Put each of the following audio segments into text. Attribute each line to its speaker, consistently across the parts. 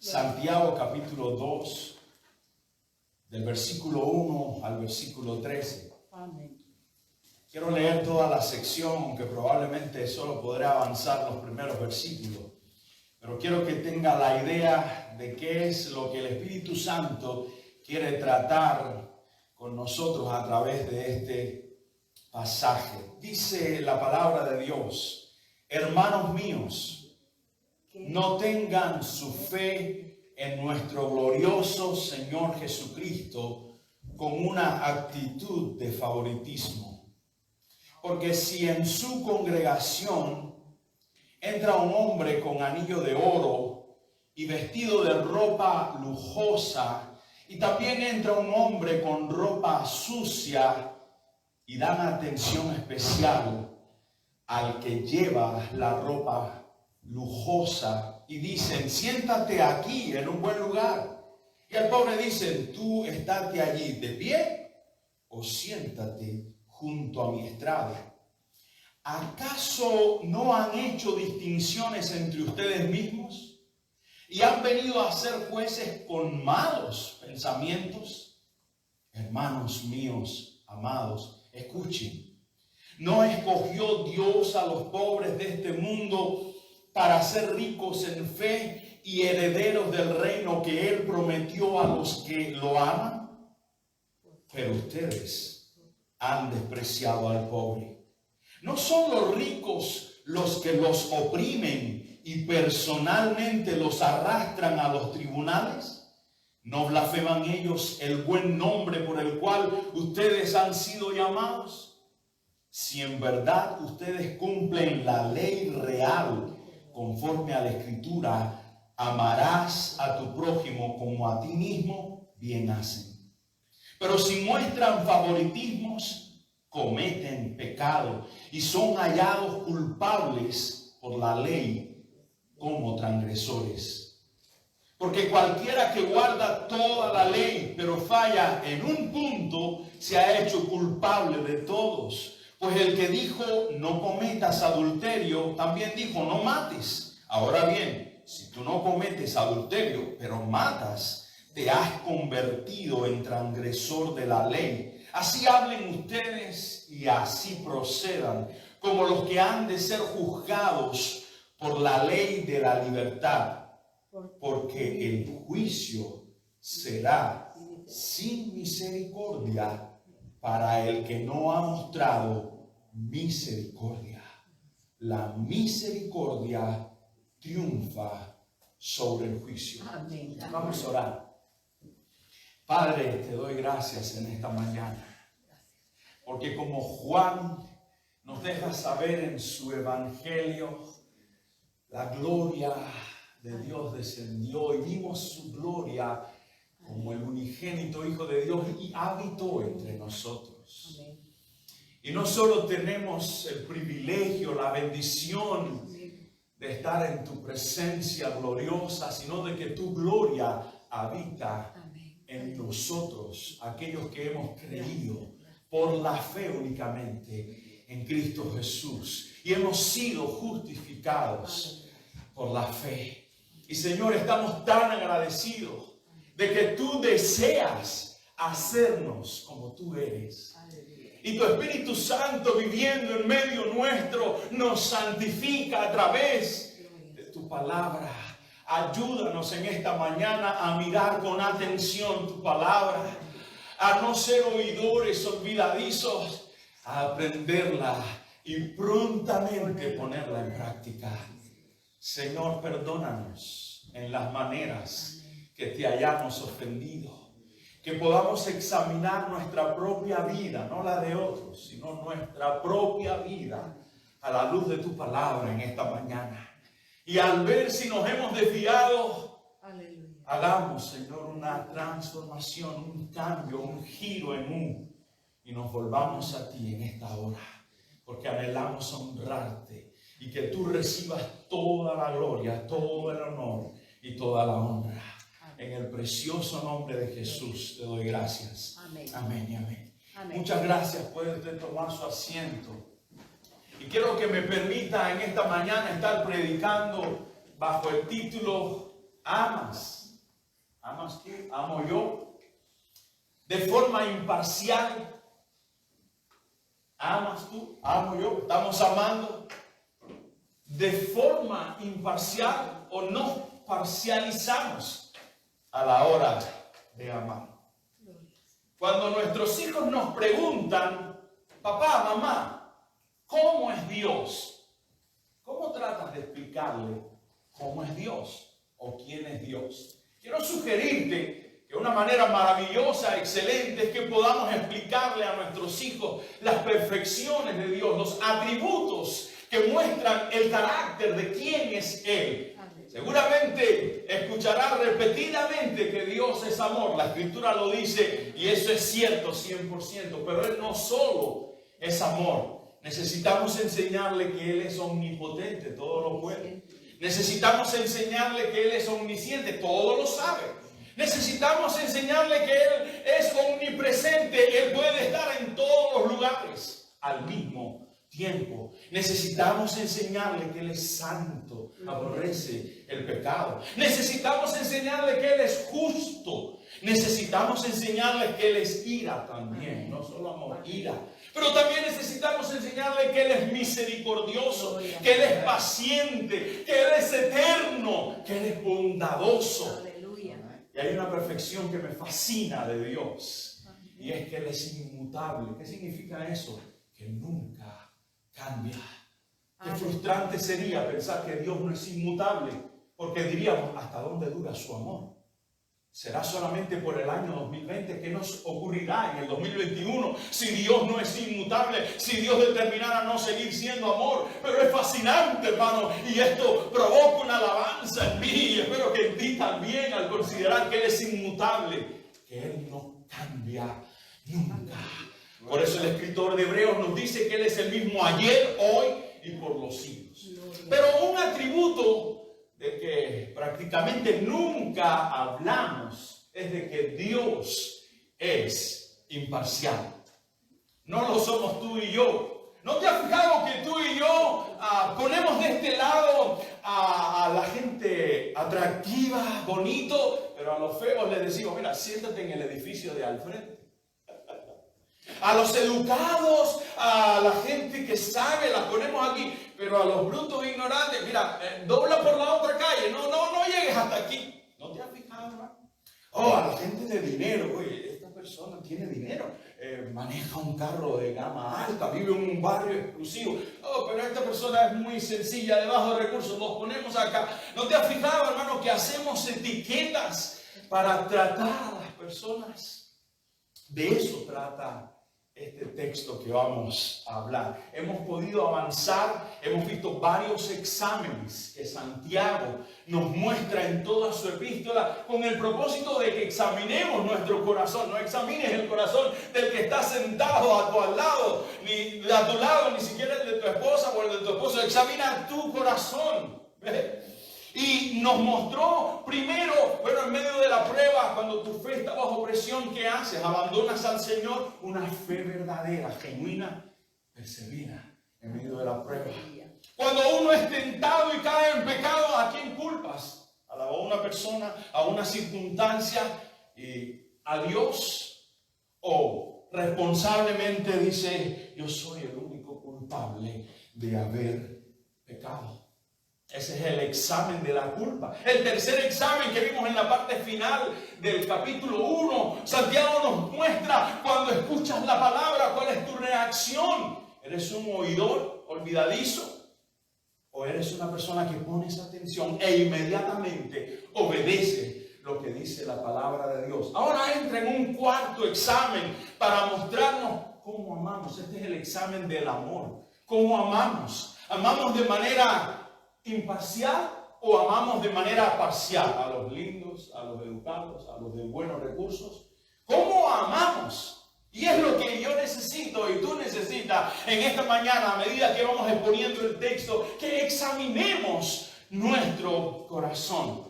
Speaker 1: Santiago capítulo 2, del versículo 1 al versículo 13.
Speaker 2: Amén.
Speaker 1: Quiero leer toda la sección, aunque probablemente solo podré avanzar los primeros versículos. Pero quiero que tenga la idea de qué es lo que el Espíritu Santo quiere tratar con nosotros a través de este pasaje. Dice la palabra de Dios: hermanos míos, no tengan su fe en nuestro glorioso Señor Jesucristo con una actitud de favoritismo. Porque si en su congregación entra un hombre con anillo de oro y vestido de ropa lujosa, y también entra un hombre con ropa sucia, y dan atención especial al que lleva la ropa lujosa y dicen: siéntate aquí en un buen lugar. Y al pobre dicen: tú estate allí de pie o siéntate junto a mi estrado. ¿Acaso no han hecho distinciones entre ustedes mismos y han venido a ser jueces con malos pensamientos? Hermanos míos, amados, escuchen. ¿No escogió Dios a los pobres de este mundo para ser ricos en fe y herederos del reino que Él prometió a los que lo aman? Pero ustedes han despreciado al pobre. ¿No son los ricos los que los oprimen y personalmente los arrastran a los tribunales? ¿No blasfeman ellos el buen nombre por el cual ustedes han sido llamados? Si en verdad ustedes cumplen la ley real conforme a la Escritura, amarás a tu prójimo como a ti mismo, bien hacen. Pero si muestran favoritismos, cometen pecado y son hallados culpables por la ley como transgresores. Porque cualquiera que guarda toda la ley, pero falla en un punto, se ha hecho culpable de todos. Pues el que dijo no cometas adulterio, también dijo no mates. Ahora bien, si tú no cometes adulterio, pero matas, te has convertido en transgresor de la ley. Así hablen ustedes y así procedan, como los que han de ser juzgados por la ley de la libertad. Porque el juicio será sin misericordia para el que no ha mostrado misericordia. La misericordia triunfa sobre el juicio.
Speaker 2: Amén.
Speaker 1: Vamos a orar. Padre, te doy gracias en esta mañana, porque como Juan nos deja saber en su evangelio, la gloria de Dios descendió y vimos su gloria como el unigénito Hijo de Dios y habitó entre nosotros.
Speaker 2: Amén.
Speaker 1: Y no solo tenemos el privilegio, la bendición de estar en tu presencia gloriosa, sino de que tu gloria habita en nosotros, aquellos que hemos creído por la fe únicamente en Cristo Jesús y hemos sido justificados por la fe. Y Señor, estamos tan agradecidos de que tú deseas hacernos como tú eres. Y tu Espíritu Santo viviendo en medio nuestro nos santifica a través de tu palabra. Ayúdanos en esta mañana a mirar con atención tu palabra, a no ser oidores olvidadizos, a aprenderla y prontamente ponerla en práctica. Señor, perdónanos en las maneras que te hayamos ofendido, que podamos examinar nuestra propia vida, no la de otros, sino nuestra propia vida a la luz de tu palabra en esta mañana. Y al ver si nos hemos desviado, hagamos, Señor, una transformación, un cambio, un giro en U y nos volvamos a ti en esta hora, porque anhelamos honrarte y que tú recibas toda la gloria, todo el honor y toda la honra. En el precioso nombre de Jesús te doy gracias.
Speaker 2: Amén.
Speaker 1: Amén y amén.
Speaker 2: Amén.
Speaker 1: Muchas gracias. Puede usted tomar su asiento. Y quiero que me permita en esta mañana estar predicando bajo el título: ¿amas amo yo. De forma imparcial. ¿Amas tú? ¿Amo yo? ¿Estamos amando? De forma imparcial o nos parcializamos a la hora de amar. Cuando nuestros hijos nos preguntan, papá, mamá, ¿cómo es Dios? ¿Cómo tratas de explicarle cómo es Dios o quién es Dios? Quiero sugerirte que una manera maravillosa, excelente, es que podamos explicarle a nuestros hijos las perfecciones de Dios, los atributos que muestran el carácter de quién es Él. Seguramente escuchará repetidamente que Dios es amor. La Escritura lo dice y eso es cierto 100%. Pero Él no solo es amor. Necesitamos enseñarle que Él es omnipotente, todo lo puede. Necesitamos enseñarle que Él es omnisciente, todo lo sabe. Necesitamos enseñarle que Él es omnipresente. Él puede estar en todos los lugares al mismo tiempo. Necesitamos enseñarle que Él es santo, aborrece el pecado. Necesitamos enseñarle que Él es justo. Necesitamos enseñarle que Él es ira también, no solo amor, ira. Pero también necesitamos enseñarle que Él es misericordioso, que Él es paciente, que Él es eterno, que Él es bondadoso. Y hay una perfección que me fascina de Dios, y es que Él es inmutable. ¿Qué significa eso? Que nunca cambia. Qué frustrante sería pensar que Dios no es inmutable, porque diríamos, ¿hasta dónde dura su amor? ¿Será solamente por el año 2020? ¿Qué nos ocurrirá en el 2021 si Dios no es inmutable? Si Dios determinara no seguir siendo amor. Pero es fascinante, hermano, y esto provoca una alabanza en mí, y espero que en ti también, al considerar que Él es inmutable, que Él no cambia nunca. Por eso el escritor de Hebreos nos dice que Él es el mismo ayer, hoy y por los siglos. Pero un atributo de que prácticamente nunca hablamos es de que Dios es imparcial. No lo somos tú y yo. ¿No te has fijado que tú y yo ponemos de este lado a la gente atractiva, bonito, pero a los feos les decimos, mira, siéntate en el edificio de al frente? A los educados, a la gente que sabe, la ponemos aquí. Pero a los brutos e ignorantes, mira, dobla por la otra calle. No llegues hasta aquí. ¿No te has fijado, hermano? Oh, a la gente de dinero. Oye, esta persona tiene dinero. Maneja un carro de gama alta. Vive en un barrio exclusivo. Oh, pero esta persona es muy sencilla, de bajos recursos. Los ponemos acá. ¿No te has fijado, hermano, que hacemos etiquetas para tratar a las personas? De eso trata este texto que vamos a hablar. Hemos podido avanzar, hemos visto varios exámenes que Santiago nos muestra en toda su epístola con el propósito de que examinemos nuestro corazón. No examines el corazón del que está sentado a tu lado, ni siquiera el de tu esposa o el de tu esposo. Examina tu corazón. Y nos mostró primero, bueno, en medio de la prueba, cuando tu fe está bajo presión, ¿qué haces? Abandonas al Señor. Una fe verdadera, genuina, persevera en medio de la prueba. Cuando uno es tentado y cae en pecado, ¿a quién culpas? A una persona, a una circunstancia, a Dios. O responsablemente dice, yo soy el único culpable de haber pecado. Ese es el examen de la culpa. El tercer examen que vimos en la parte final del capítulo 1, Santiago nos muestra cuando escuchas la palabra, cuál es tu reacción. ¿Eres un oidor olvidadizo? ¿O eres una persona que pones atención e inmediatamente obedece lo que dice la palabra de Dios? Ahora entra en un cuarto examen para mostrarnos cómo amamos. Este es el examen del amor. ¿Cómo amamos? ¿Amamos de manera imparcial o amamos de manera parcial? A los lindos, a los educados, a los de buenos recursos. ¿Cómo amamos? Y es lo que yo necesito y tú necesitas en esta mañana, a medida que vamos exponiendo el texto, que examinemos nuestro corazón.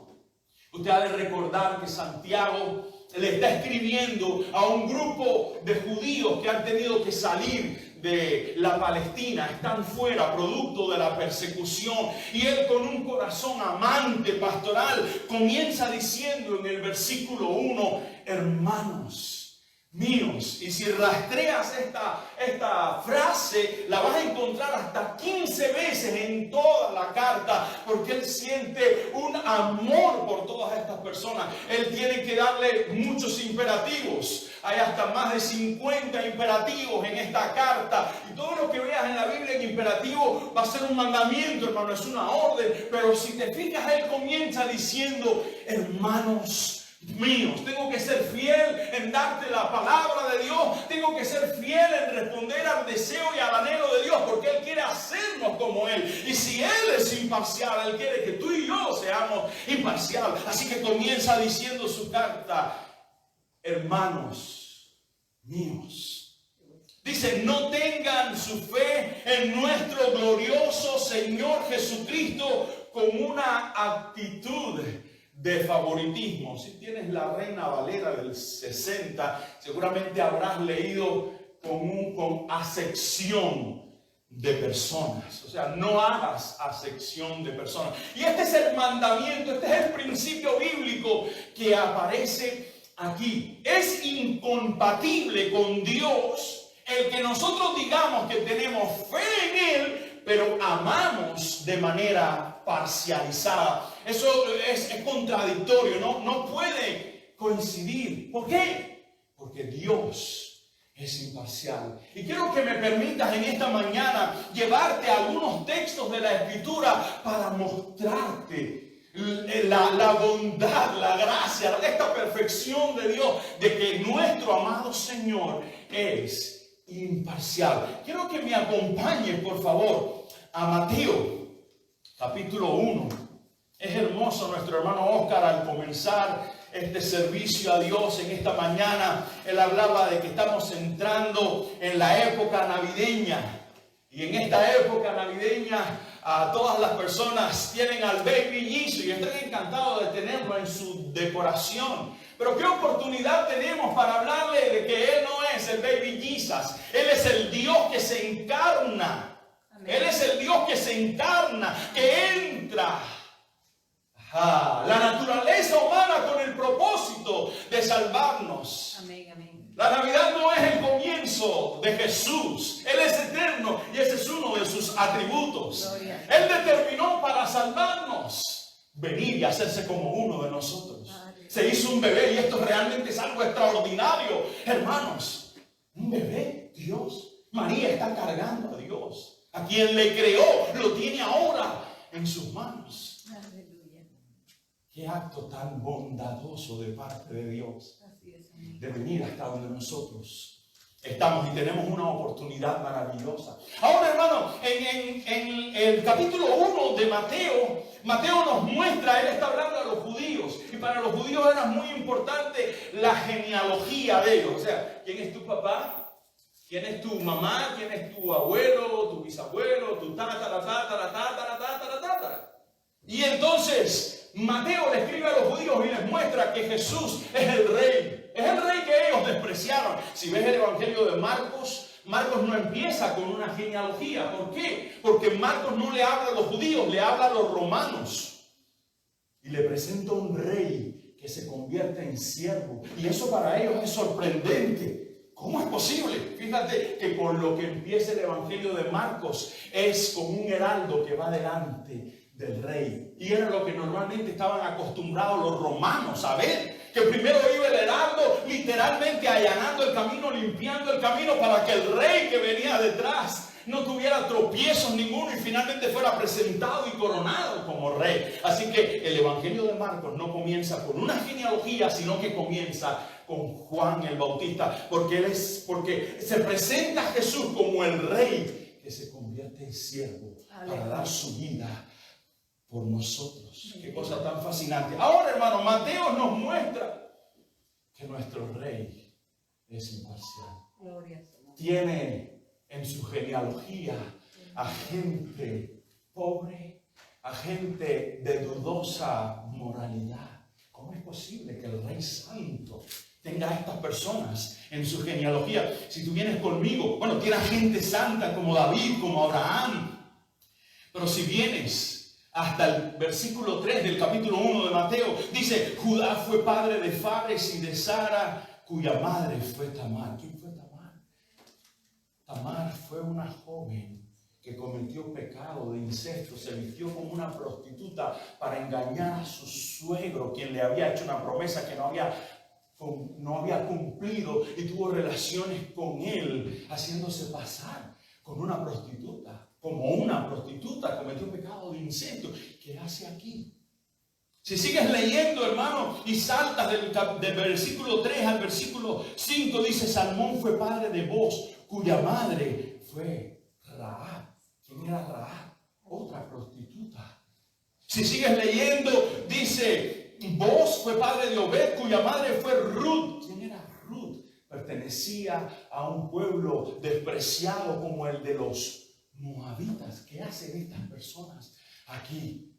Speaker 1: Usted ha de recordar que Santiago le está escribiendo a un grupo de judíos que han tenido que salir de la Palestina están fuera, producto de la persecución. Y él, con un corazón amante, pastoral, comienza diciendo en el versículo 1, hermanos míos. Y si rastreas esta frase, la vas a encontrar hasta 15 veces en toda la carta, porque él siente un amor por todas estas personas. Él tiene que darle muchos imperativos. Hay hasta más de 50 imperativos en esta carta. Y todo lo que veas en la Biblia en imperativo va a ser un mandamiento, hermano, es una orden. Pero si te fijas, él comienza diciendo, hermanos míos, tengo que ser fiel en darte la palabra de Dios, tengo que ser fiel en responder al deseo y al anhelo de Dios, porque Él quiere hacernos como Él. Y si Él es imparcial, Él quiere que tú y yo seamos imparciales. Así que comienza diciendo su carta, hermanos míos. Dice, no tengan su fe en nuestro glorioso Señor Jesucristo con una actitud de favoritismo. Si tienes la Reina Valera del 60, seguramente habrás leído con acepción de personas. O sea, no hagas acepción de personas. Y este es el mandamiento, este es el principio bíblico que aparece aquí. Es incompatible con Dios el que nosotros digamos que tenemos fe en Él, pero amamos de manera parcializada. Eso es contradictorio, no puede coincidir. ¿Por qué? Porque Dios es imparcial. Y quiero que me permitas en esta mañana llevarte a algunos textos de la Escritura para mostrarte la bondad, la gracia, esta perfección de Dios, de que nuestro amado Señor es imparcial. Quiero que me acompañen, por favor, a Mateo, capítulo 1. Es hermoso nuestro hermano Oscar al comenzar este servicio a Dios en esta mañana. Él hablaba de que estamos entrando en la época navideña. Y en esta época navideña a todas las personas tienen al Baby Jesus y están encantados de tenerlo en su decoración. Pero qué oportunidad tenemos para hablarle de que Él no es el Baby Jesus. Él es el Dios que se encarna. Amén. Él es el Dios que se encarna, que entra la naturaleza humana con el propósito de salvarnos.
Speaker 2: Amén, amén.
Speaker 1: La Navidad no es el comienzo de Jesús. Él es eterno y ese es uno de sus atributos.
Speaker 2: Gloria.
Speaker 1: Él determinó para salvarnos venir y hacerse como uno de nosotros. Se hizo un bebé y esto realmente es algo extraordinario. Hermanos, un bebé, Dios. María está cargando a Dios. A quien le creó, lo tiene ahora en sus manos. Qué acto tan bondadoso de parte de Dios, de venir hasta donde nosotros estamos y tenemos una oportunidad maravillosa. Ahora, hermano, en el capítulo 1 de Mateo nos muestra, él está hablando a los judíos, y para los judíos era muy importante la genealogía de ellos. O sea, ¿quién es tu papá? ¿Quién es tu mamá? ¿Quién es tu abuelo, tu bisabuelo, tu tatara? Y entonces Mateo le escribe a los judíos y les muestra que Jesús es el rey. Es el rey que ellos despreciaron. Si ves el Evangelio de Marcos, Marcos no empieza con una genealogía. ¿Por qué? Porque Marcos no le habla a los judíos, le habla a los romanos. Y le presenta un rey que se convierte en siervo. Y eso para ellos es sorprendente. ¿Cómo es posible? Fíjate que con lo que empieza el Evangelio de Marcos es como un heraldo que va delante del rey. Y era lo que normalmente estaban acostumbrados los romanos a ver. Que primero iba el heraldo literalmente allanando el camino, limpiando el camino para que el rey que venía detrás no tuviera tropiezos ninguno y finalmente fuera presentado y coronado como rey. Así que el Evangelio de Marcos no comienza con una genealogía, sino que comienza con Juan el Bautista, porque se presenta a Jesús como el rey que se convierte en siervo para dar su vida por nosotros. Qué cosa tan fascinante. Ahora, hermano, Mateo nos muestra que nuestro rey es imparcial. Tiene en su genealogía a gente pobre, a gente de dudosa moralidad. ¿Cómo es posible que el Rey Santo tenga a estas personas en su genealogía. Si tú vienes conmigo, bueno, tiene gente santa como David, como Abraham. Pero si vienes hasta el versículo 3 del capítulo 1 de Mateo, dice, Judá fue padre de Fares y de Sara, cuya madre fue Tamar. ¿Quién fue Tamar? Tamar fue una joven que cometió pecado de incesto, se vistió como una prostituta para engañar a su suegro, quien le había hecho una promesa que no había cumplido, y tuvo relaciones con él, haciéndose pasar con una prostituta. Como una prostituta cometió pecado de incesto. ¿Qué hace aquí? Si sigues leyendo, hermano, y saltas del versículo 3 al versículo 5, dice, Salmón fue padre de Boz, cuya madre fue Rahab. ¿Quién era Rahab? Otra prostituta. Si sigues leyendo, dice, Boz fue padre de Obed, cuya madre fue Ruth. ¿Quién era Ruth? Pertenecía a un pueblo despreciado como el de los moabitas. ¿Qué hacen estas personas aquí?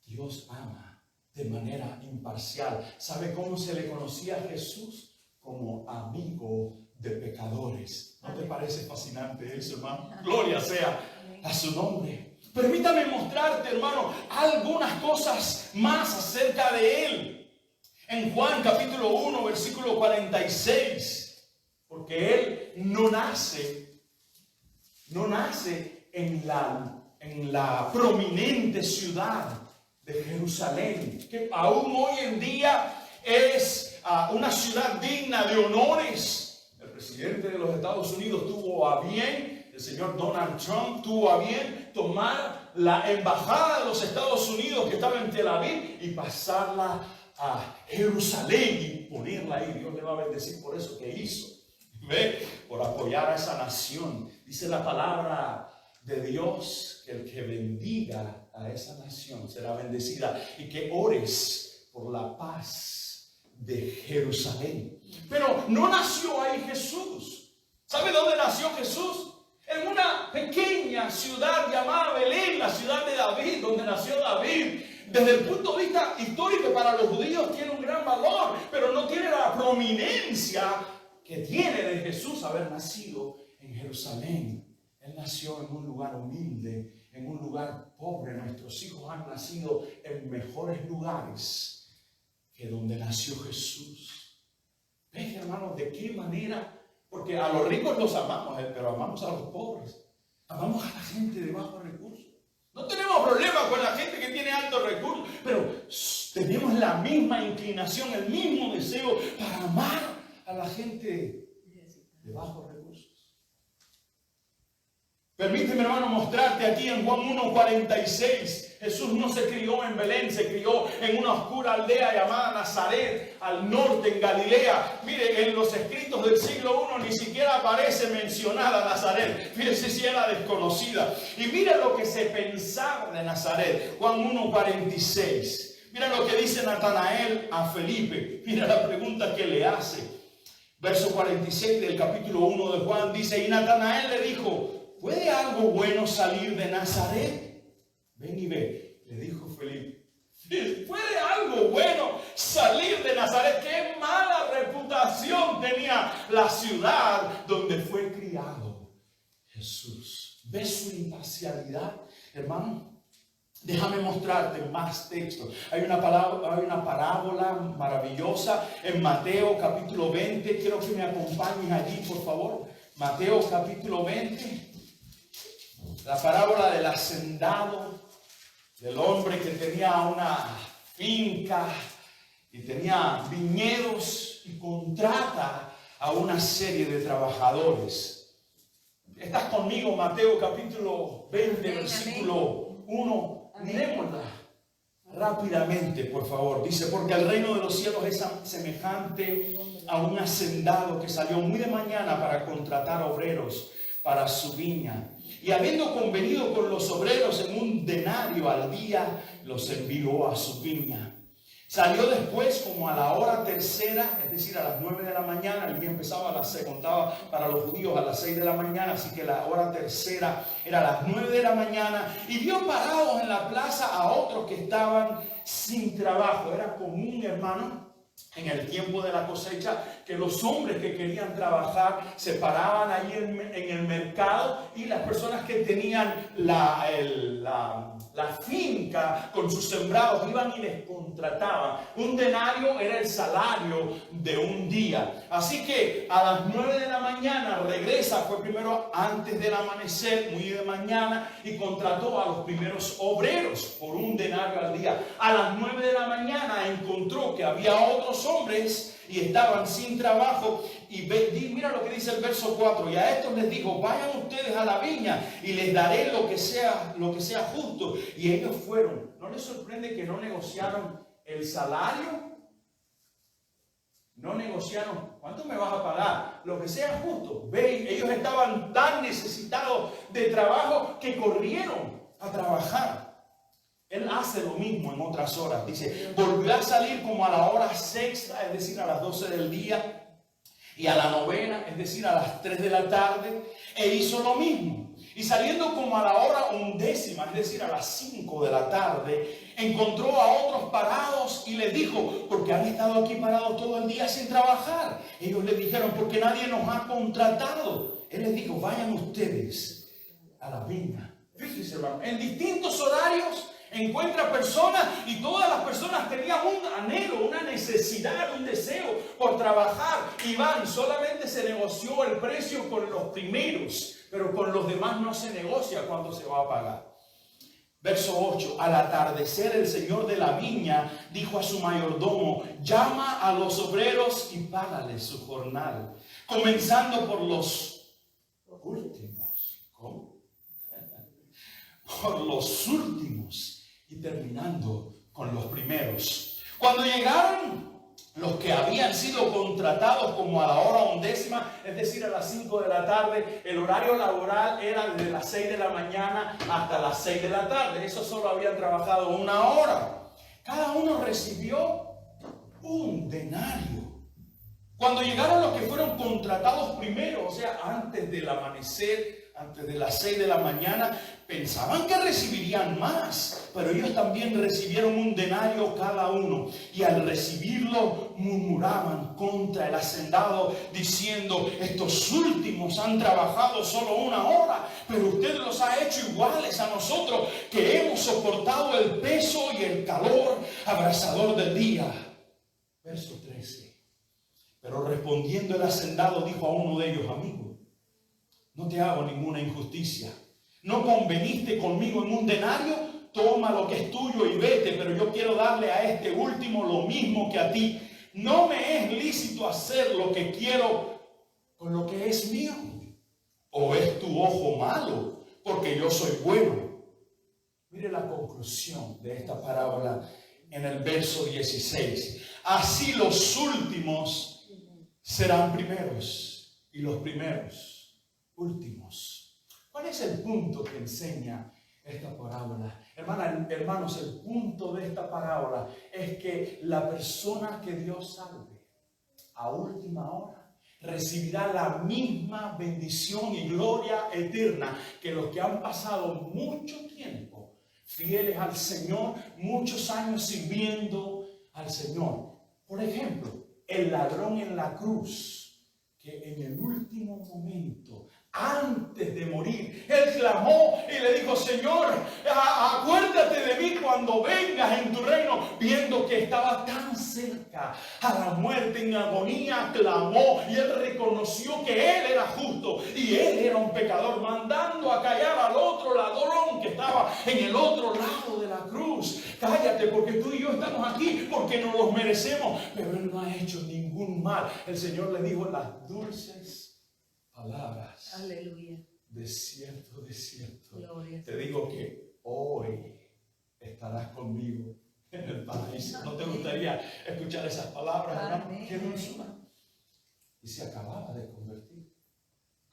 Speaker 1: Dios ama de manera imparcial. ¿Sabe cómo se le conocía a Jesús? Como amigo de pecadores. ¿No te parece fascinante eso, hermano? Gloria sea a su nombre. Permítame mostrarte, hermano, algunas cosas más acerca de él. En Juan capítulo 1, versículo 46. Porque él no nace en la prominente ciudad de Jerusalén, que aún hoy en día es una ciudad digna de honores. El presidente de los Estados Unidos tuvo a bien, el señor Donald Trump tuvo a bien tomar la embajada de los Estados Unidos que estaba en Tel Aviv y pasarla a Jerusalén y ponerla ahí. Dios le va a bendecir por eso que hizo. ¿Ve? Por apoyar a esa nación. Dice la palabra de Dios que el que bendiga a esa nación será bendecida, y que ores por la paz de Jerusalén. Pero no nació ahí Jesús. ¿Sabe dónde nació Jesús? En una pequeña ciudad llamada Belén, la ciudad de David, donde nació David. Desde el punto de vista histórico, para los judíos tiene un gran valor, pero no tiene la prominencia que tiene de Jesús haber nacido en Jerusalén. Él nació en un lugar humilde, en un lugar pobre. Nuestros hijos han nacido en mejores lugares que donde nació Jesús. ¿Ves, hermanos, de qué manera? Porque a los ricos los amamos, pero amamos a los pobres. Amamos a la gente de bajos recursos. No tenemos problema con la gente que tiene altos recursos, pero tenemos la misma inclinación, el mismo deseo para amar a la gente de bajos recursos. Permíteme, hermano, mostrarte aquí en Juan 1:46. Jesús no se crió en Belén, se crió en una oscura aldea llamada Nazaret, al norte en Galilea. Mire, en los escritos del siglo I ni siquiera aparece mencionada Nazaret. Fíjese si era desconocida. Y mira lo que se pensaba de Nazaret. Juan 1:46. Mira lo que dice Natanael a Felipe. Mira la pregunta que le hace. Verso 46 del capítulo 1 de Juan dice, y Natanael le dijo, ¿puede algo bueno salir de Nazaret? Ven y ve, le dijo Felipe. ¿Puede algo bueno salir de Nazaret? ¡Qué mala reputación tenía la ciudad donde fue criado Jesús! ¿Ves su imparcialidad, hermano? Déjame mostrarte más texto. Hay una parábola maravillosa en Mateo capítulo 20. Quiero que me acompañen allí, por favor. Mateo capítulo 20. La parábola del hacendado, del hombre que tenía una finca y tenía viñedos y contrata a una serie de trabajadores. ¿Estás conmigo? Mateo capítulo 20, versículo 1. Miremosla rápidamente, por favor. Dice, porque el reino de los cielos es semejante a un hacendado que salió muy de mañana para contratar obreros para su viña. Y habiendo convenido con los obreros en un denario al día, los envió a su viña. Salió después como a la hora tercera, es decir, a las 9 de la mañana. El día empezaba se contaba para los judíos a las 6 de la mañana, así que la hora tercera era a las 9 de la mañana. Y vio parados en la plaza a otros que estaban sin trabajo. Era común, hermano, en el tiempo de la cosecha, que los hombres que querían trabajar se paraban ahí en el mercado, y las personas que tenían la finca con sus sembrados iban y les contrataban. Un denario era el salario de un día. Así que a las 9 de la mañana regresa, fue primero antes del amanecer, muy de mañana, y contrató a los primeros obreros por un denario al día. A las 9 de la mañana encontró que había otros hombres y estaban sin trabajo, y mira lo que dice el verso 4: y a estos les dijo: vayan ustedes a la viña y les daré lo que sea justo. Y ellos fueron. ¿No les sorprende que no negociaron el salario? No negociaron: ¿cuánto me vas a pagar? Lo que sea justo. Ven, ellos estaban tan necesitados de trabajo que corrieron a trabajar. Él hace lo mismo en otras horas. Dice: volvió a salir como a la hora sexta, es decir, a las 12 del día, y a la novena, es decir, a las 3 de la tarde, e hizo lo mismo. Y saliendo como a la hora undécima, es decir, a las 5 de la tarde, encontró a otros parados y les dijo: porque han estado aquí parados todo el día sin trabajar. Ellos le dijeron: porque nadie nos ha contratado. Él les dijo: vayan ustedes a la viña. Fíjense, hermano, en distintos horarios encuentra personas, y todas las personas tenían un anhelo, una necesidad, un deseo por trabajar. Y van, solamente se negoció el precio con los primeros, pero con los demás no se negocia cuánto se va a pagar. Verso 8: al atardecer el señor de la viña dijo a su mayordomo: llama a los obreros y págales su jornal, comenzando por los últimos. ¿Cómo? Por los últimos, y terminando con los primeros. Cuando llegaron los que habían sido contratados como a la hora undécima, es decir, a las 5 de la tarde, el horario laboral era desde las 6 de la mañana hasta las 6 de la tarde. Eso solo habían trabajado una hora. Cada uno recibió un denario. Cuando llegaron los que fueron contratados primero, o sea, antes del amanecer, antes de las 6 de la mañana, pensaban que recibirían más, pero ellos también recibieron un denario cada uno, y al recibirlo murmuraban contra el hacendado diciendo: estos últimos han trabajado solo una hora, pero usted los ha hecho iguales a nosotros, que hemos soportado el peso y el calor abrasador del día. Verso 13: pero respondiendo el hacendado dijo a uno de ellos: amigo, no te hago ninguna injusticia. ¿No conveniste conmigo en un denario? Toma lo que es tuyo y vete, pero yo quiero darle a este último lo mismo que a ti. ¿No me es lícito hacer lo que quiero con lo que es mío? ¿O es tu ojo malo porque yo soy bueno? Mire la conclusión de esta parábola en el verso 16. Así los últimos serán primeros, y los primeros últimos. ¿Cuál es el punto que enseña esta parábola? Hermanos, el punto de esta parábola es que la persona que Dios salve a última hora recibirá la misma bendición y gloria eterna que los que han pasado mucho tiempo fieles al Señor, muchos años sirviendo al Señor. Por ejemplo, el ladrón en la cruz, que en el último momento, antes de morir, él clamó y le dijo: Señor, acuérdate de mí cuando vengas en tu reino. Viendo que estaba tan cerca a la muerte, en agonía, clamó, y él reconoció que él era justo y él era un pecador, mandando a callar al otro ladrón que estaba en el otro lado de la cruz. Cállate, porque tú y yo estamos aquí porque nos los merecemos, pero él no ha hecho ningún mal. El Señor le dijo las dulces palabras.
Speaker 2: Aleluya.
Speaker 1: De cierto,
Speaker 2: Gloria.
Speaker 1: te digo que hoy estarás conmigo en el paraíso. ¿No te gustaría escuchar esas palabras, hermano? Qué dulzura. Y se acababa de convertir.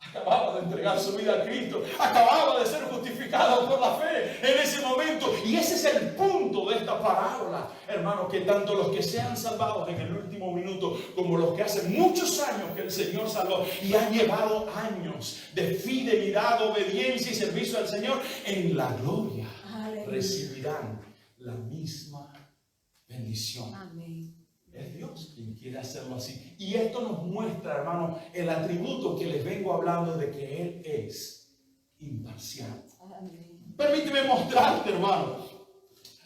Speaker 1: Acababa de entregar su vida a Cristo. Acababa de ser justificado por la fe en ese momento. Y ese es el punto de esta parábola, hermanos, que tanto los que sean salvados en el último minuto como los que hace muchos años que el Señor salvó y han llevado años de fidelidad, obediencia y servicio al Señor, en la gloria recibirán la misma bendición.
Speaker 2: Amén.
Speaker 1: Es Dios quiere hacerlo así. Y esto nos muestra, hermano, el atributo que les vengo hablando de que Él es imparcial. Amén. Permíteme mostrarte, hermano,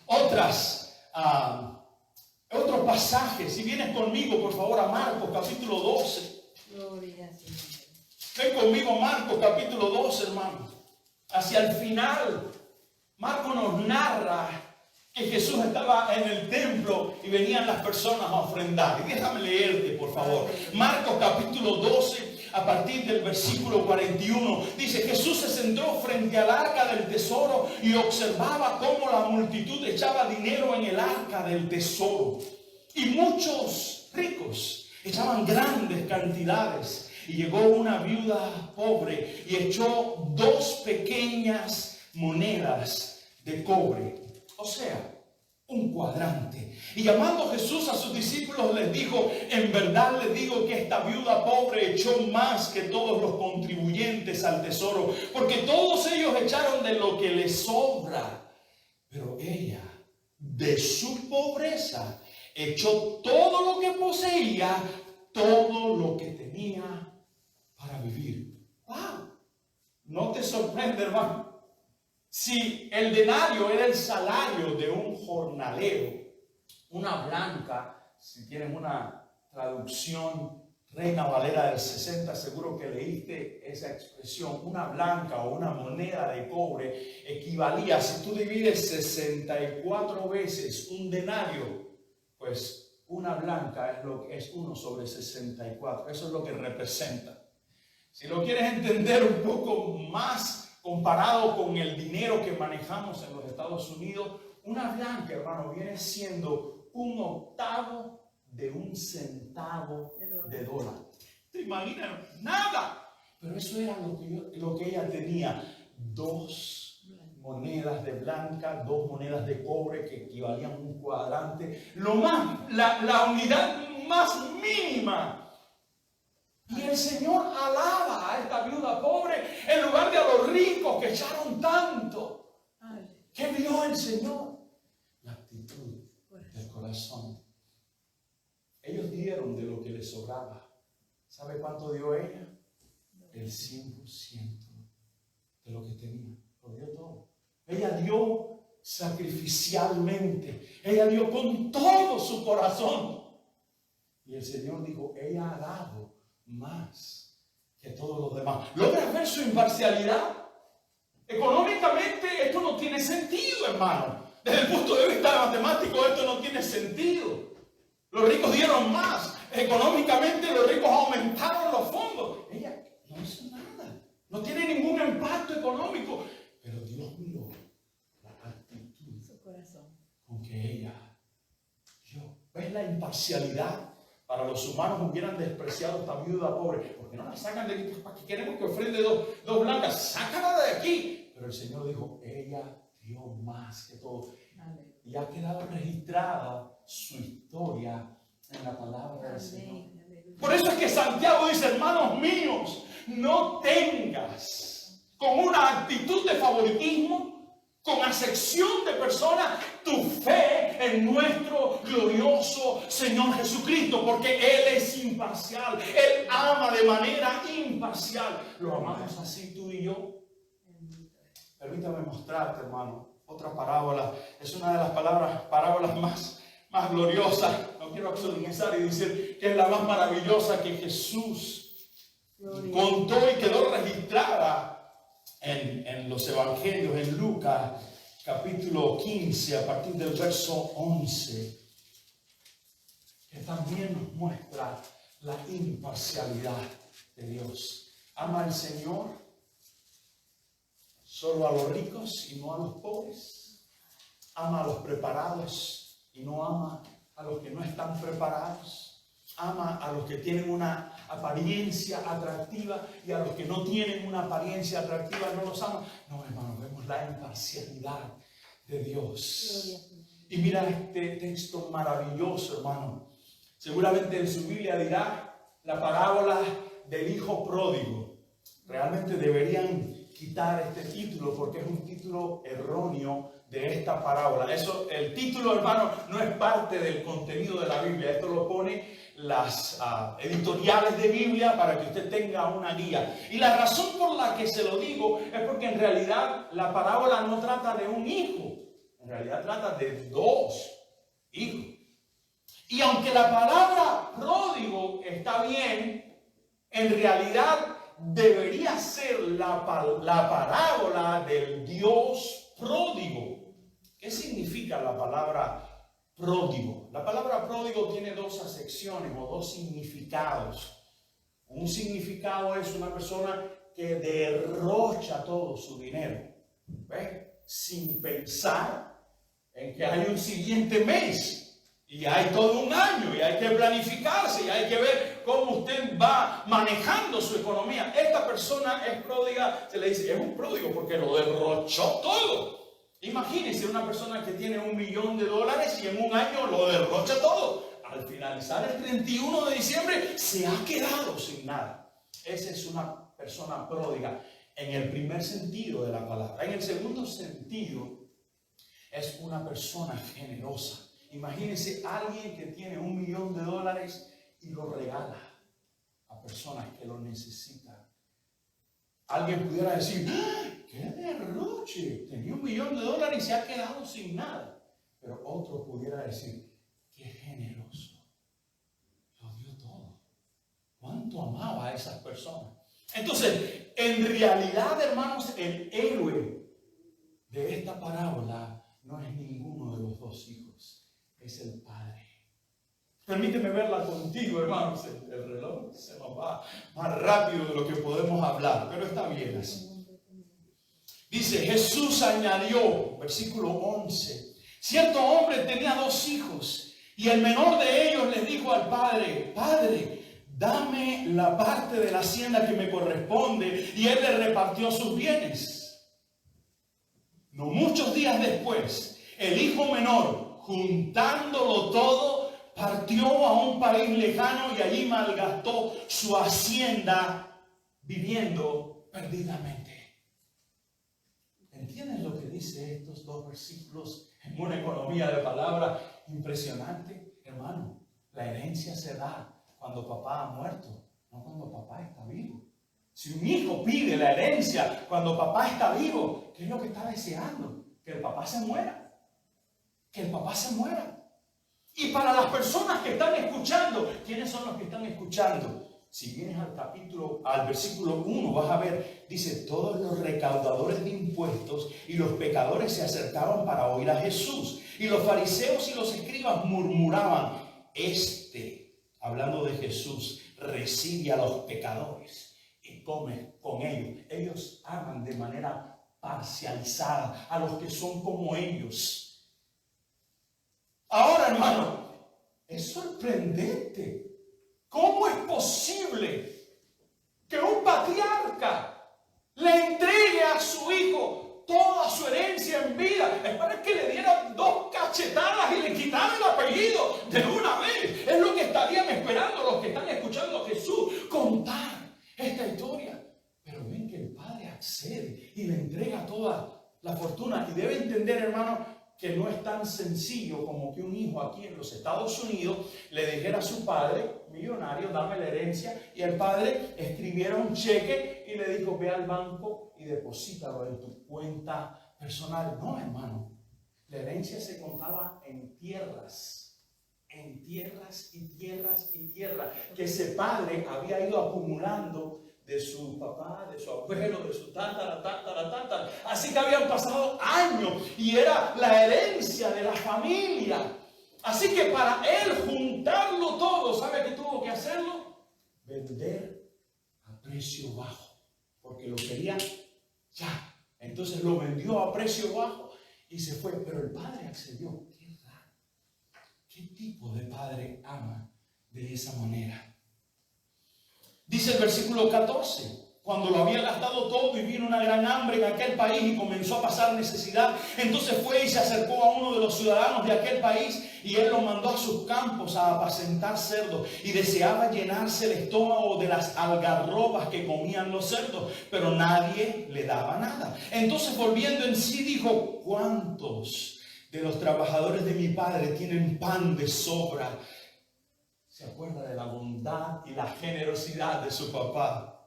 Speaker 1: otros pasajes. Si vienes conmigo, por favor, a Marcos capítulo 12.
Speaker 2: Gloria a Dios.
Speaker 1: Ven conmigo a Marcos capítulo 12, hermano. Hacia el final, Marcos nos narra que Jesús estaba en el templo y venían las personas a ofrendar. Y déjame leerte, por favor. Marcos capítulo 12, a partir del versículo 41. Dice, Jesús se sentó frente al arca del tesoro y observaba cómo la multitud echaba dinero en el arca del tesoro. Y muchos ricos echaban grandes cantidades. Y llegó una viuda pobre y echó 2 pequeñas monedas de cobre, o sea, un cuadrante. Y llamando Jesús a sus discípulos les dijo, en verdad les digo que esta viuda pobre echó más que todos los contribuyentes al tesoro, porque todos ellos echaron de lo que les sobra, pero ella, de su pobreza, echó todo lo que poseía, todo lo que tenía para vivir. ¡Wow! ¿No te sorprende, hermano? Si el denario era el salario de un jornalero, una blanca, si tienen una traducción Reina Valera del 60, seguro que leíste esa expresión, una blanca o una moneda de cobre equivalía, si tú divides 64 veces un denario, pues una blanca es 1 sobre 64, eso es lo que representa. Si lo quieres entender un poco más comparado con el dinero que manejamos en los Estados Unidos, una blanca, hermano, viene siendo 1/8 de un centavo de dólar. ¿Te imaginas? Nada. Pero eso era lo que ella tenía. 2 monedas de blanca, 2 monedas de cobre que equivalían a un cuadrante. La unidad más mínima. Y el Señor alaba a esta viuda pobre en lugar de a los ricos que echaron tanto. ¿Qué vio el Señor? La actitud del corazón. Ellos dieron de lo que les sobraba. ¿Sabe cuánto dio ella? El 100% de lo que tenía. Lo dio todo. Ella dio sacrificialmente. Ella dio con todo su corazón. Y el Señor dijo, ella ha dado más que todos los demás. ¿Logras ver su imparcialidad? Económicamente esto no tiene sentido, hermano. Desde el punto de vista matemático esto no tiene sentido. Los ricos dieron más. Económicamente los ricos aumentaron los fondos. Ella no hizo nada. No tiene ningún impacto económico. Pero Dios miró la actitud, su corazón, con que ella dio. ¿Ves la imparcialidad? Para los humanos hubieran despreciado esta viuda pobre. ¿Por qué no la sacan de aquí? ¿Para qué queremos que ofrende dos blancas? Sácala de aquí. Pero el Señor dijo, ella dio más que todo. Y ha quedado registrada su historia en la palabra del Señor. Por eso es que Santiago dice, hermanos míos, no tengas con una actitud de favoritismo, con acepción de personas, tu fe en nuestro glorioso Señor Jesucristo, porque Él es imparcial. Él ama de manera imparcial. ¿Lo amamos así tú y yo? Permítame mostrarte, hermano, otra parábola. Es una de las parábolas más gloriosas. No quiero absolutizar y decir que es la más maravillosa que Jesús contó y quedó registrada en los evangelios, en Lucas capítulo 15, a partir del verso 11, que también nos muestra la imparcialidad de Dios. Ama al Señor solo a los ricos y no a los pobres. Ama a los preparados y no ama a los que no están preparados. Ama a los que tienen una apariencia atractiva y a los que no tienen una apariencia atractiva no los ama. No, hermano, vemos la imparcialidad de Dios. Y mira este texto maravilloso, hermano. Seguramente en su Biblia dirá la parábola del hijo pródigo. Realmente deberían quitar este título porque es un título erróneo de esta parábola. El título, hermano, no es parte del contenido de la Biblia. Esto lo pone las editoriales de Biblia para que usted tenga una guía. Y la razón por la que se lo digo es porque en realidad la parábola no trata de un hijo, en realidad trata de dos hijos. Y aunque la palabra pródigo está bien, en realidad debería ser la parábola del Dios pródigo. ¿Qué significa la palabra pródigo? La palabra pródigo tiene dos acepciones o dos significados. Un significado es una persona que derrocha todo su dinero, ¿ves? Sin pensar en que hay un siguiente mes. Y hay todo un año y hay que planificarse y hay que ver cómo usted va manejando su economía. Esta persona es pródiga, se le dice, es un pródigo porque lo derrochó todo. Imagínese una persona que tiene $1 millón y en un año lo derrocha todo. Al finalizar el 31 de diciembre se ha quedado sin nada. Esa es una persona pródiga en el primer sentido de la palabra. En el segundo sentido es una persona generosa. Imagínense a alguien que tiene $1 millón y lo regala a personas que lo necesitan. Alguien pudiera decir, ¡ah, qué derroche! Tenía $1 millón y se ha quedado sin nada. Pero otro pudiera decir, qué generoso. Lo dio todo. ¿Cuánto amaba a esas personas? Entonces, en realidad, hermanos, el héroe de esta parábola no es ninguno de los dos hijos. Es el Padre. Permíteme verla contigo, hermanos. El reloj se nos va más rápido de lo que podemos hablar, pero está bien así. Dice, Jesús añadió, versículo 11, cierto hombre tenía 2 hijos, y el menor de ellos les dijo al padre, Padre, dame la parte de la hacienda que me corresponde, y él le repartió sus bienes. No muchos días después, el hijo menor, juntándolo todo, partió a un país lejano y allí malgastó su hacienda viviendo perdidamente. ¿Entienden lo que dice estos 2 versículos en una economía de palabras impresionante? Hermano, la herencia se da cuando papá ha muerto, no cuando papá está vivo. Si un hijo pide la herencia cuando papá está vivo, ¿qué es lo que está deseando? Que el papá se muera. Que el papá se muera. Y para las personas que están escuchando, ¿quiénes son los que están escuchando? Si vienes al versículo 1, vas a ver, dice, todos los recaudadores de impuestos y los pecadores se acercaban para oír a Jesús. Y los fariseos y los escribas murmuraban, hablando de Jesús, recibe a los pecadores y come con ellos. Ellos aman de manera parcializada a los que son como ellos. Ahora, hermano, es sorprendente. ¿Cómo es posible que un patriarca le entregue a su hijo toda su herencia en vida? Es para que le dieran 2 cachetadas y le quitaran el apellido de una vez. Es lo que estarían esperando los que están escuchando a Jesús contar esta historia. Pero ven que el padre accede y le entrega toda la fortuna. Y debe entender, hermano, que no es tan sencillo como que un hijo aquí en los Estados Unidos le dijera a su padre, millonario, dame la herencia, y el padre escribiera un cheque y le dijo, ve al banco y deposítalo en tu cuenta personal. No, hermano, la herencia se contaba en tierras y tierras que ese padre había ido acumulando de su papá, de su abuelo, de su tántara. Así que habían pasado años y era la herencia de la familia. Así que para él juntarlo todo, ¿sabe qué tuvo que hacerlo? Vender a precio bajo, porque lo quería ya. Entonces lo vendió a precio bajo y se fue. Pero el padre accedió. Qué raro. ¿Qué tipo de padre ama de esa manera? Dice el versículo 14, cuando lo había gastado todo y vino una gran hambre en aquel país y comenzó a pasar necesidad, entonces fue y se acercó a uno de los ciudadanos de aquel país y él lo mandó a sus campos a apacentar cerdos y deseaba llenarse el estómago de las algarrobas que comían los cerdos, pero nadie le daba nada. Entonces volviendo en sí dijo, ¿cuántos de los trabajadores de mi padre tienen pan de sobra? se acuerda de la bondad y la generosidad de su papá.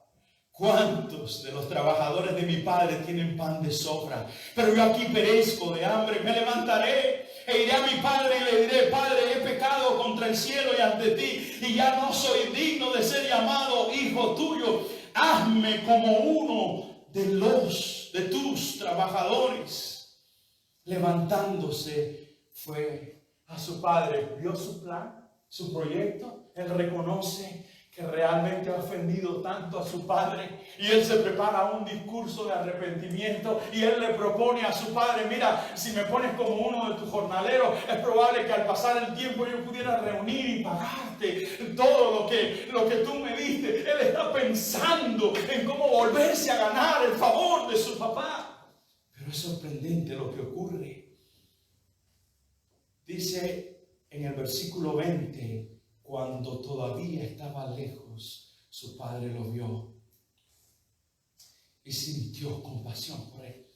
Speaker 1: ¿Cuántos de los trabajadores de mi padre tienen pan de sobra? Pero yo aquí perezco de hambre. Me levantaré e iré a mi padre y le diré: Padre, he pecado contra el cielo y ante ti, y ya no soy digno de ser llamado hijo tuyo. Hazme como uno de tus trabajadores. Levantándose, fue a su padre. Vio su plan, su proyecto. Él reconoce que realmente ha ofendido tanto a su padre, y él se prepara un discurso de arrepentimiento, y él le propone a su padre: mira, si me pones como uno de tus jornaleros, es probable que al pasar el tiempo yo pudiera reunir y pagarte todo lo que tú me diste. Él está pensando en cómo volverse a ganar el favor de su papá. Pero es sorprendente lo que ocurre. Dice en el versículo 20: cuando todavía estaba lejos, su padre lo vio y sintió compasión por él.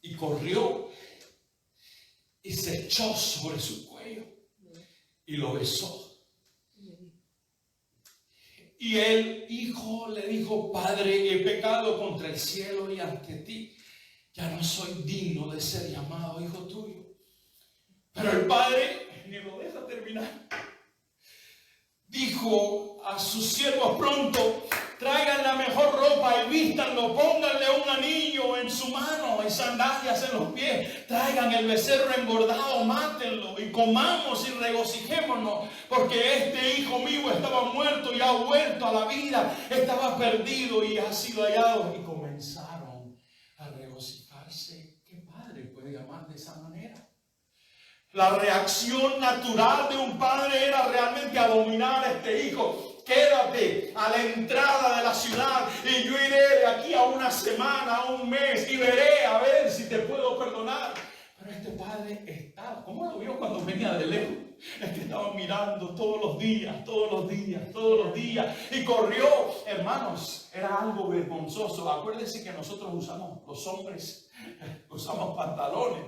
Speaker 1: Y corrió y se echó sobre su cuello y lo besó. Y el hijo le dijo: Padre, he pecado contra el cielo y ante ti. Ya no soy digno de ser llamado hijo tuyo. Pero el padre, ni lo deja terminar, dijo a sus siervos: pronto, traigan la mejor ropa y vístanlo, pónganle un anillo en su mano y sandalias en los pies, traigan el becerro engordado, mátenlo y comamos y regocijémonos, porque este hijo mío estaba muerto y ha vuelto a la vida, estaba perdido y ha sido hallado. Y comenzaron a regocijarse. ¿Qué padre puede amar de esa manera? La reacción natural de un padre era realmente abominar a este hijo. Quédate a la entrada de la ciudad y yo iré de aquí a una semana, a un mes, y veré a ver si te puedo perdonar. Pero este padre estaba, ¿cómo lo vio cuando venía de lejos? Es que estaba mirando todos los días, y corrió. Hermanos, era algo vergonzoso. Acuérdense que nosotros los hombres usamos pantalones,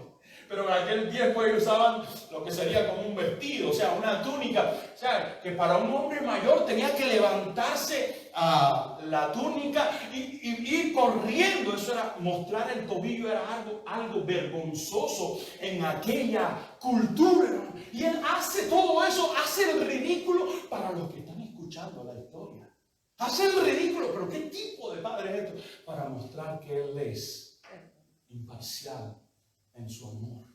Speaker 1: pero en aquel tiempo ellos usaban lo que sería como un vestido, o sea, una túnica. O sea, que para un hombre mayor tenía que levantarse la túnica y ir corriendo. Eso era mostrar el tobillo, era algo vergonzoso en aquella cultura. Y él hace todo eso, hace el ridículo para los que están escuchando la historia. Hace el ridículo, pero ¿qué tipo de padre es esto? Para mostrar que él es imparcial en su amor.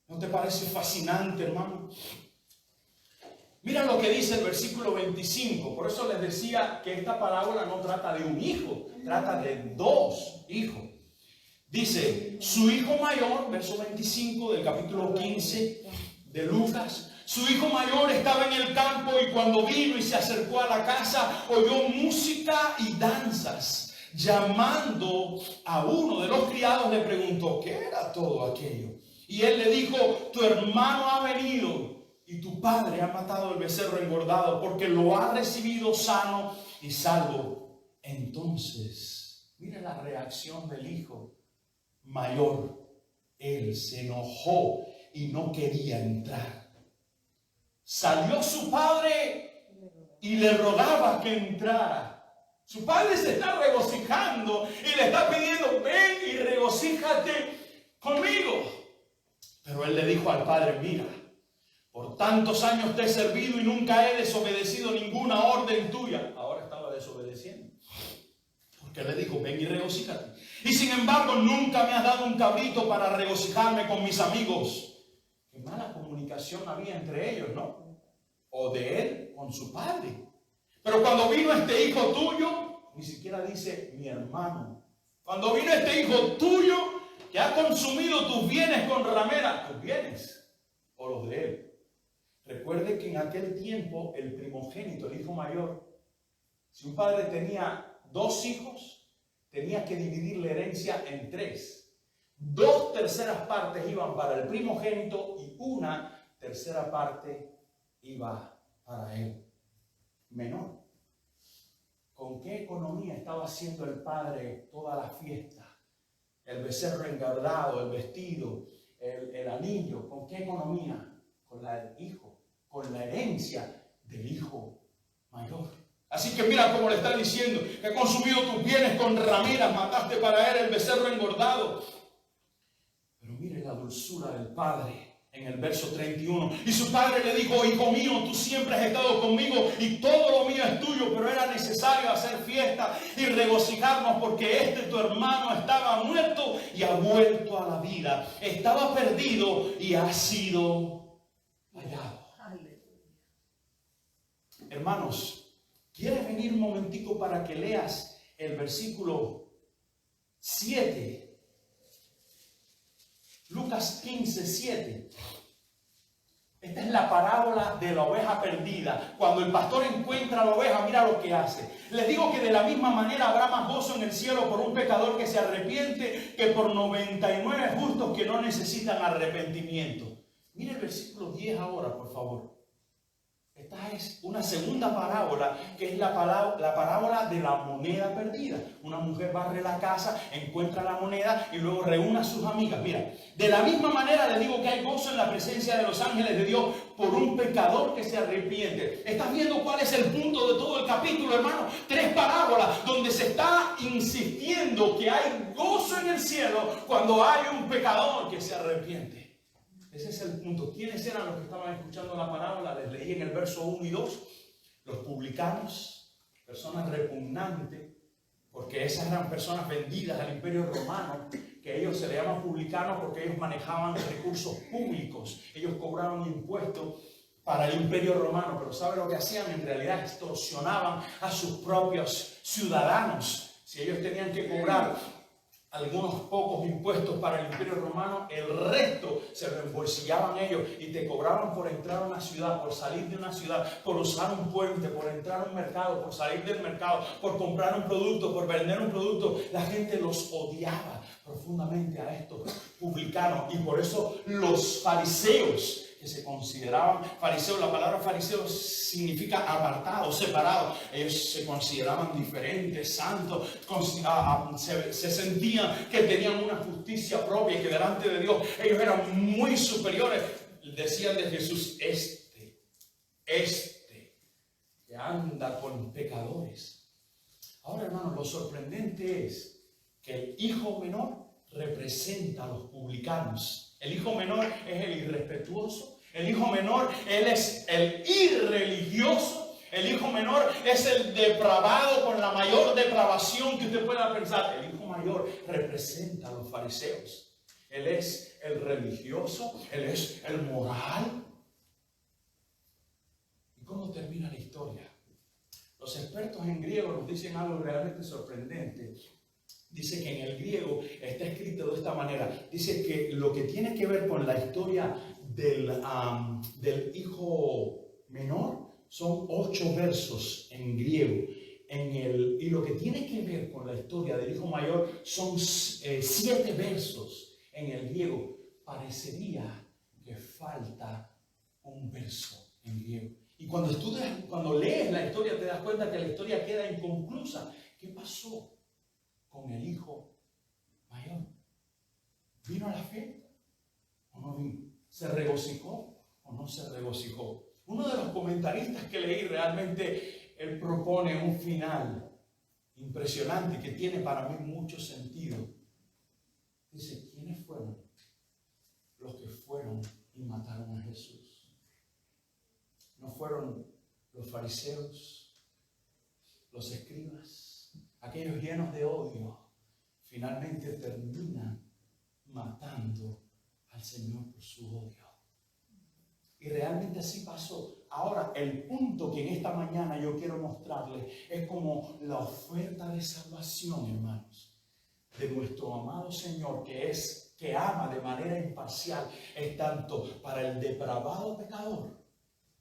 Speaker 1: ¿No te parece fascinante, hermano? Mira lo que dice el versículo 25. Por eso les decía que esta parábola no trata de un hijo, trata de dos hijos. Dice: su hijo mayor, verso 25 del capítulo 15 de Lucas, su hijo mayor estaba en el campo, y cuando vino y se acercó a la casa, oyó música y danzas. Llamando a uno de los criados, le preguntó: ¿qué era todo aquello? Y él le dijo: tu hermano ha venido y tu padre ha matado el becerro engordado, porque lo ha recibido sano y salvo. Entonces, mira la reacción del hijo mayor. Él se enojó y no quería entrar. Salió su padre y le rogaba que entrara. Su padre se está regocijando y le está pidiendo: ven y regocíjate conmigo. Pero él le dijo al padre: mira, por tantos años te he servido y nunca he desobedecido ninguna orden tuya. Ahora estaba desobedeciendo, porque le dijo: ven y regocíjate. Y sin embargo nunca me has dado un cabrito para regocijarme con mis amigos. Qué mala comunicación había entre ellos, ¿no? O de él con su padre. Pero cuando vino este hijo tuyo, ni siquiera dice mi hermano. Cuando vino este hijo tuyo que ha consumido tus bienes con ramera, tus bienes o los de él. Recuerde que en aquel tiempo el primogénito, el hijo mayor, si un padre tenía dos hijos, tenía que dividir la herencia en tres. 2/3 partes iban para el primogénito y 1/3 parte iba para él menor. ¿Con qué economía estaba haciendo el padre toda la fiesta? El becerro engordado, el vestido, el anillo. ¿Con qué economía? Con la del hijo, con la herencia del hijo mayor. Así que mira cómo le está diciendo, que he consumido tus bienes con rameras, mataste para él el becerro engordado. Pero mire la dulzura del padre en el verso 31. Y su padre le dijo, hijo mío, tú siempre has estado conmigo y todo lo mío es tuyo, pero era necesario hacer fiesta y regocijarnos porque tu hermano estaba muerto y ha vuelto a la vida. Estaba perdido y ha sido hallado. Hermanos, ¿quieres venir un momentico para que leas el versículo 7? Lucas 15, 7. Esta es la parábola de la oveja perdida. Cuando el pastor encuentra a la oveja, mira lo que hace. Les digo que de la misma manera habrá más gozo en el cielo por un pecador que se arrepiente que por 99 justos que no necesitan arrepentimiento. Mire el versículo 10 ahora, por favor. Esta es una segunda parábola, que es la parábola de la moneda perdida. Una mujer barre la casa, encuentra la moneda y luego reúne a sus amigas. Mira, de la misma manera le digo que hay gozo en la presencia de los ángeles de Dios por un pecador que se arrepiente. ¿Estás viendo cuál es el punto de todo el capítulo, hermano? 3 parábolas donde se está insistiendo que hay gozo en el cielo cuando hay un pecador que se arrepiente. Ese es el punto. ¿Quiénes eran los que estaban escuchando la parábola? Les leí en el verso 1 y 2. Los publicanos, personas repugnantes, porque esas eran personas vendidas al imperio romano, que ellos se le llaman publicanos porque ellos manejaban recursos públicos. Ellos cobraban impuestos para el imperio romano, pero ¿sabe lo que hacían? En realidad extorsionaban a sus propios ciudadanos. Si ellos tenían que cobrar algunos pocos impuestos para el imperio romano, el resto se reembolsillaban ellos y te cobraban por entrar a una ciudad, por salir de una ciudad, por usar un puente, por entrar a un mercado, por salir del mercado, por comprar un producto, por vender un producto. La gente los odiaba profundamente a estos publicanos y por eso los fariseos, que se consideraban fariseos, la palabra fariseo significa apartado, separado. Ellos se consideraban diferentes, santos, se sentían que tenían una justicia propia y que delante de Dios ellos eran muy superiores. Decían de Jesús, este que anda con pecadores. Ahora, hermanos, lo sorprendente es que el hijo menor representa a los publicanos. El hijo menor es el irrespetuoso. El hijo menor, él es el irreligioso. El hijo menor es el depravado con la mayor depravación que usted pueda pensar. El hijo mayor representa a los fariseos. Él es el religioso, él es el moral. ¿Y cómo termina la historia? Los expertos en griego nos dicen algo realmente sorprendente. Dice que en el griego está escrito de esta manera. Dice que lo que tiene que ver con la historia del hijo menor son 8 versos en griego. Y lo que tiene que ver con la historia del hijo mayor son 7 versos en el griego. Parecería que falta un verso en griego. Y cuando lees la historia te das cuenta que la historia queda inconclusa. ¿Qué pasó con el hijo mayor? ¿Vino a la fiesta o no vino? ¿Se regocijó o no se regocijó? Uno de los comentaristas que leí realmente, él propone un final impresionante que tiene para mí mucho sentido. Dice, ¿quiénes fueron los que fueron y mataron a Jesús? ¿No fueron los fariseos, los escribas, aquellos llenos de odio? Finalmente terminan matando al Señor por su odio. Y realmente así pasó. Ahora, el punto que en esta mañana yo quiero mostrarles es como la oferta de salvación, hermanos, de nuestro amado Señor, que ama de manera imparcial, es tanto para el depravado pecador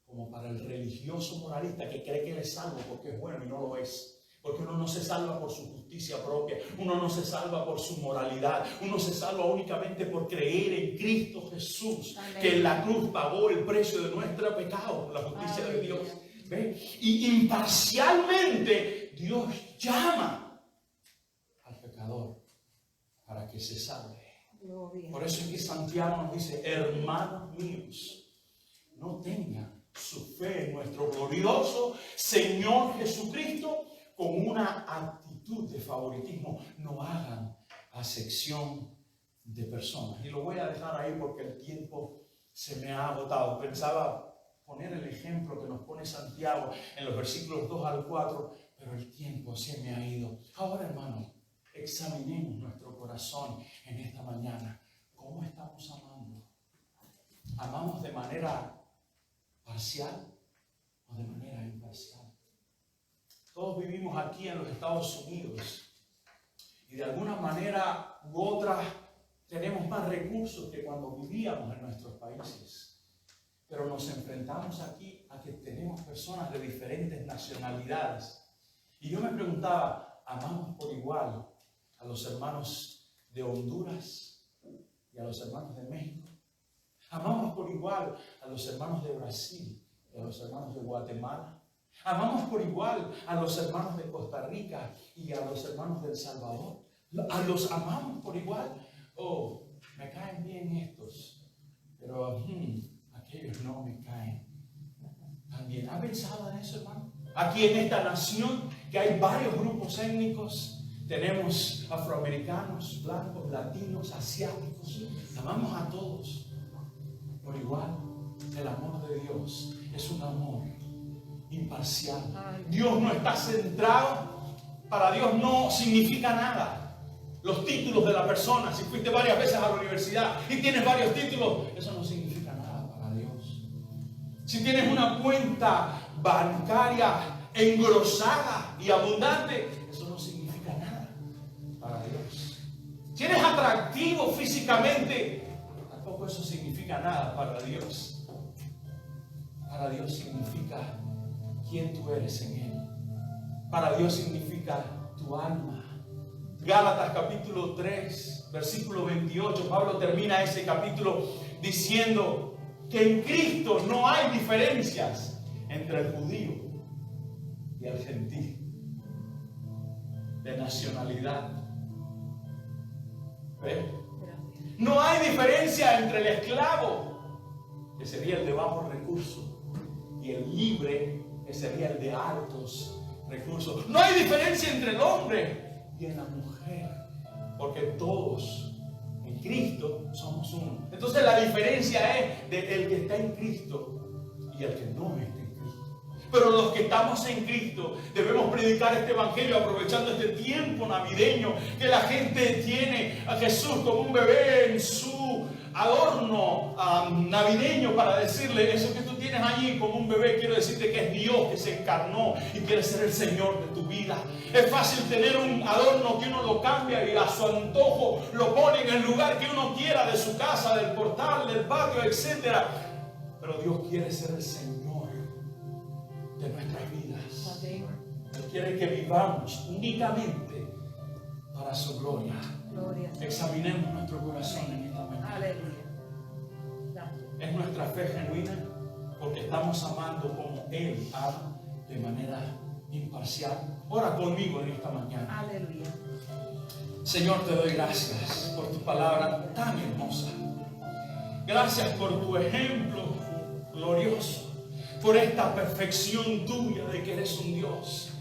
Speaker 1: como para el religioso moralista que cree que él es salvo porque es bueno y no lo es. Porque uno no se salva por su justicia propia, uno no se salva por su moralidad, uno se salva únicamente por creer en Cristo Jesús, amén, que en la cruz pagó el precio de nuestro pecado, la justicia, amén, de Dios. ¿Ve? Y imparcialmente Dios llama al pecador para que se salve. Por eso es que Santiago nos dice, hermanos míos, no tengan su fe en nuestro glorioso Señor Jesucristo con una actitud de favoritismo. No hagan acepción de personas. Y lo voy a dejar ahí porque el tiempo se me ha agotado. Pensaba poner el ejemplo que nos pone Santiago en los versículos 2 al 4, pero el tiempo se me ha ido. Ahora, hermano, examinemos nuestro corazón en esta mañana. ¿Cómo estamos amando? ¿Amamos de manera parcial o de manera imparcial? Todos vivimos aquí en los Estados Unidos y de alguna manera u otra tenemos más recursos que cuando vivíamos en nuestros países. Pero nos enfrentamos aquí a que tenemos personas de diferentes nacionalidades. Y yo me preguntaba, ¿amamos por igual a los hermanos de Honduras y a los hermanos de México? ¿Amamos por igual a los hermanos de Brasil y a los hermanos de Guatemala? ¿Amamos por igual a los hermanos de Costa Rica y a los hermanos de El Salvador? ¿Los amamos por igual? Oh, me caen bien estos, pero aquellos no me caen tan bien. ¿Ha pensado en eso, hermano? Aquí en esta nación, que hay varios grupos étnicos, tenemos afroamericanos, blancos, latinos, asiáticos. Amamos a todos por igual. El amor de Dios es un amor imparcial. Dios no está centrado. Para Dios no significa nada los títulos de la persona. Si fuiste varias veces a la universidad y tienes varios títulos, eso no significa nada para Dios. Si tienes una cuenta bancaria engrosada y abundante, eso no significa nada para Dios. Si eres atractivo físicamente, tampoco eso significa nada para Dios. Para Dios significa quién tú eres en Él. Para Dios significa tu alma. Gálatas capítulo 3, versículo 28, Pablo termina ese capítulo diciendo que en Cristo no hay diferencias entre el judío y el gentil, de nacionalidad. ¿Ve? No hay diferencia entre el esclavo, que sería el de bajos recursos, y el libre, que sería el de altos recursos. No hay diferencia entre el hombre y en la mujer, porque todos en Cristo somos uno. Entonces la diferencia es del que está en Cristo y el que no está en Cristo. Pero los que estamos en Cristo debemos predicar este evangelio aprovechando este tiempo navideño, que la gente tiene a Jesús como un bebé en su adorno navideño, para decirle: eso que tú tienes allí como un bebé, quiero decirte que es Dios que se encarnó y quiere ser el Señor de tu vida. Es fácil tener un adorno que uno lo cambia y a su antojo lo pone en el lugar que uno quiera de su casa, del portal, del patio, etc. Pero Dios quiere ser el Señor de nuestras vidas. Él quiere que vivamos únicamente para su gloria. Examinemos nuestro corazón en esta mañana. Es nuestra fe genuina porque estamos amando como Él ama, de manera imparcial. Ora conmigo en esta mañana.
Speaker 2: Aleluya.
Speaker 1: Señor, te doy gracias por tu palabra tan hermosa. Gracias por tu ejemplo glorioso, por esta perfección tuya de que eres un Dios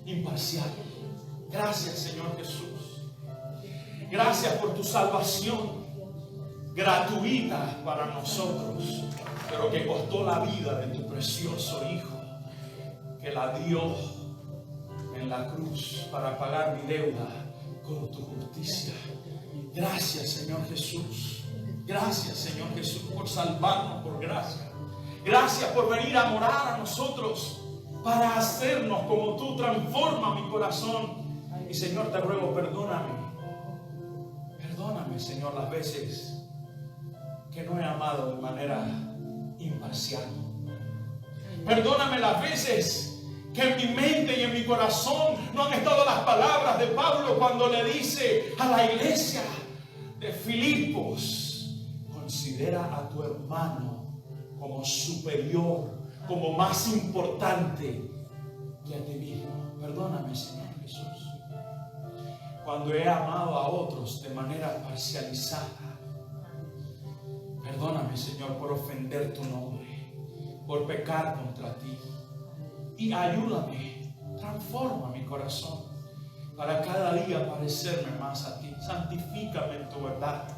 Speaker 1: imparcial. Gracias, Señor Jesús. Gracias por tu salvación gratuita para nosotros, pero que costó la vida de tu precioso Hijo, que la dio en la cruz para pagar mi deuda con tu justicia. Gracias, Señor Jesús. Gracias, Señor Jesús, por salvarnos por gracia. Gracias por venir a morar a nosotros para hacernos como tú. Transforma mi corazón. Y, Señor, te ruego, perdóname. Perdóname, Señor, las veces que no he amado de manera imparcial. Perdóname las veces que en mi mente y en mi corazón no han estado las palabras de Pablo cuando le dice a la iglesia de Filipos: considera a tu hermano como superior, como más importante que a ti mismo. Perdóname, Señor Jesús, cuando he amado a otros de manera parcializada, Perdóname, Señor, por ofender tu nombre, por pecar contra ti. Y ayúdame, transforma mi corazón para cada día parecerme más a ti. Santifícame en tu verdad,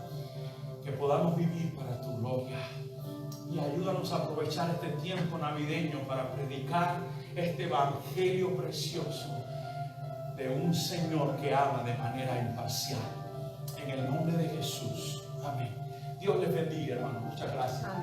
Speaker 1: que podamos vivir para tu gloria. Y ayúdanos a aprovechar este tiempo navideño para predicar este evangelio precioso de un Señor que ama de manera imparcial. En el nombre de Jesús. Amén. Dios les bendiga, hermano. Muchas gracias. Amén.